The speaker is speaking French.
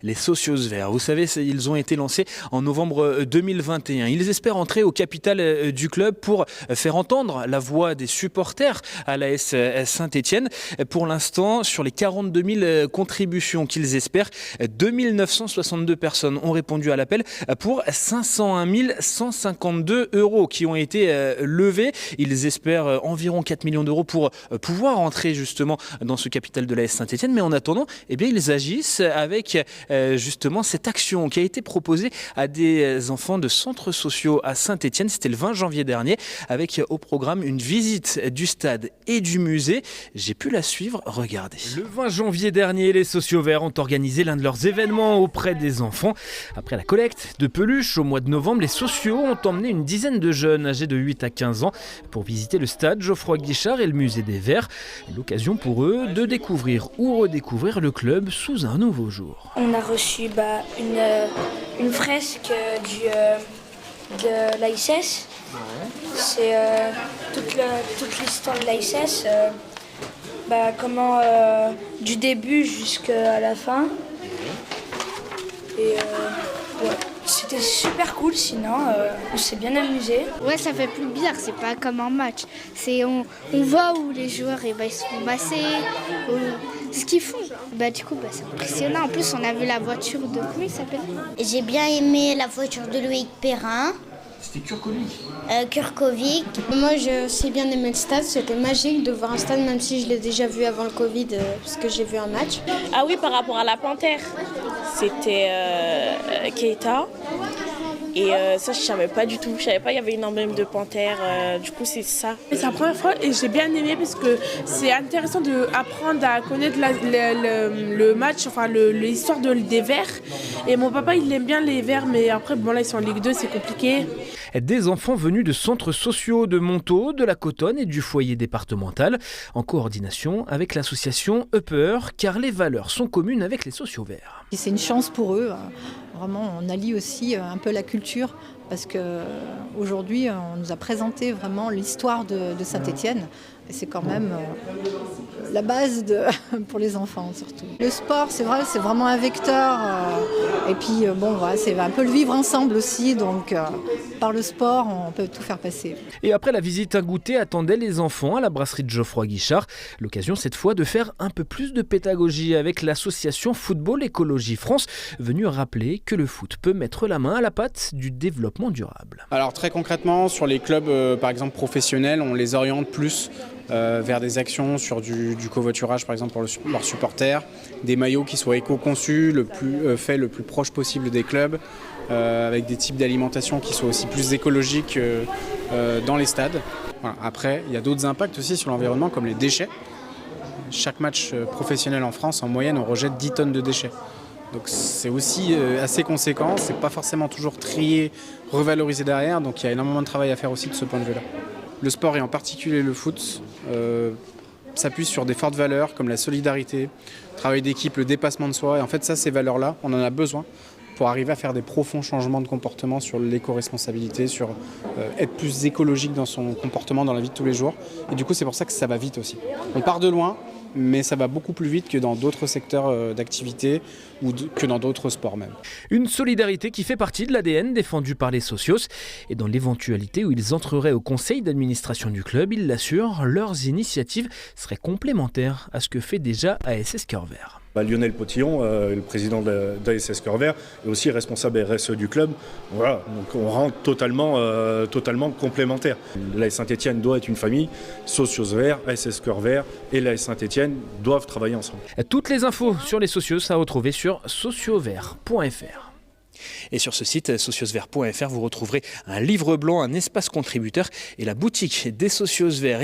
Les Socios Verts. Vous savez, ils ont été lancés en novembre 2021. Ils espèrent entrer au capital du club pour faire entendre la voix des supporters à l'AS Saint-Étienne. Pour l'instant, sur les 42 000 contributions qu'ils espèrent, 2 962 personnes ont répondu à l'appel pour 501 152 € qui ont été levés. Ils espèrent environ 4 millions d'euros pour pouvoir entrer justement dans ce capital de l'AS Saint-Étienne. Mais en attendant, eh bien, ils agissent avec justement cette action qui a été proposée à des enfants de centres sociaux à Saint-Étienne. C'était le 20 janvier dernier avec au programme une visite du stade et du musée. J'ai pu la suivre, regardez. Le 20 janvier dernier, les Socios Verts ont organisé l'un de leurs événements auprès des enfants. Après la collecte de peluches au mois de novembre, les socios ont emmené une dizaine de jeunes âgés de 8 à 15 ans pour visiter le stade Geoffroy-Guichard et le musée des Verts. L'occasion pour eux de découvrir ou redécouvrir le club sous un nouveau jour. On a reçu une fresque de l'ASS. C'est toute l'histoire de l'ASS, comment du début jusqu'à la fin. Et c'était super cool, sinon on s'est bien amusé. Ouais, ça fait plus bizarre, c'est pas comme un match. On voit où les joueurs ils se font masser, ce qu'ils font. Du coup, c'est impressionnant. En plus, on a vu la voiture de... Comment il s'appelle ? J'ai bien aimé la voiture de Loïc Perrin. C'était Kurkovic. Kurkovic. Moi, j'ai bien aimé le stade. C'était magique de voir un stade, même si je l'ai déjà vu avant le Covid, parce que j'ai vu un match. Ah oui, par rapport à la Panthère, c'était Keita. Et ça, je savais pas du tout. Je savais pas qu'il y avait une emblème de panthère. Du coup, c'est ça. C'est la première fois et j'ai bien aimé parce que c'est intéressant d'apprendre à connaître le match, enfin l'histoire des Verts. Et mon papa, il aime bien les Verts, mais après, là, ils sont en Ligue 2, c'est compliqué. Des enfants venus de centres sociaux de Montaut, de la Cotonne et du foyer départemental, en coordination avec l'association Upper, car les valeurs sont communes avec les Socios Verts. C'est une chance pour eux. Vraiment, on allie aussi un peu la culture parce qu'aujourd'hui, on nous a présenté vraiment l'histoire de Saint-Étienne. Et c'est quand même la base pour les enfants surtout. Le sport, c'est vrai, c'est vraiment un vecteur. Et puis, c'est un peu le vivre ensemble aussi. Donc, par le sport, on peut tout faire passer. Et après la visite, un goûter attendait les enfants à la brasserie de Geoffroy-Guichard. L'occasion cette fois de faire un peu plus de pédagogie avec l'association Football Écologie France, venue rappeler que le foot peut mettre la main à la pâte du développement durable. Alors très concrètement, sur les clubs par exemple professionnels, on les oriente plus vers des actions sur du covoiturage par exemple pour leurs supporters, des maillots qui soient éco-conçus, le plus proche possible des clubs, avec des types d'alimentation qui soient aussi plus écologiques dans les stades. Voilà. Après, il y a d'autres impacts aussi sur l'environnement comme les déchets. Chaque match professionnel en France, en moyenne, on rejette 10 tonnes de déchets. Donc c'est aussi assez conséquent, c'est pas forcément toujours trié, revalorisé derrière, donc il y a énormément de travail à faire aussi de ce point de vue-là. Le sport et en particulier le foot s'appuie sur des fortes valeurs comme la solidarité, le travail d'équipe, le dépassement de soi. Et en fait, ces valeurs-là, on en a besoin pour arriver à faire des profonds changements de comportement sur l'éco-responsabilité, sur être plus écologique dans son comportement dans la vie de tous les jours. Et du coup, c'est pour ça que ça va vite aussi. On part de loin, mais ça va beaucoup plus vite que dans d'autres secteurs d'activité ou que dans d'autres sports même. Une solidarité qui fait partie de l'ADN défendu par les Socios. Et dans l'éventualité où ils entreraient au conseil d'administration du club, ils l'assurent, leurs initiatives seraient complémentaires à ce que fait déjà ASS Cœur Vert. Lionel Potillon, le président d'ASS Cœur Vert, est aussi responsable RSE du club. Voilà, donc on rentre totalement complémentaires. L'AS Saint-Étienne doit être une famille, Socios Verts, ASS Cœur Vert et l'AS Saint-Étienne doivent travailler ensemble. Toutes les infos sur les Socios à retrouver sur sociosverts.fr. Et sur ce site, sociosverts.fr, vous retrouverez un livre blanc, un espace contributeur et la boutique des Socios Verts.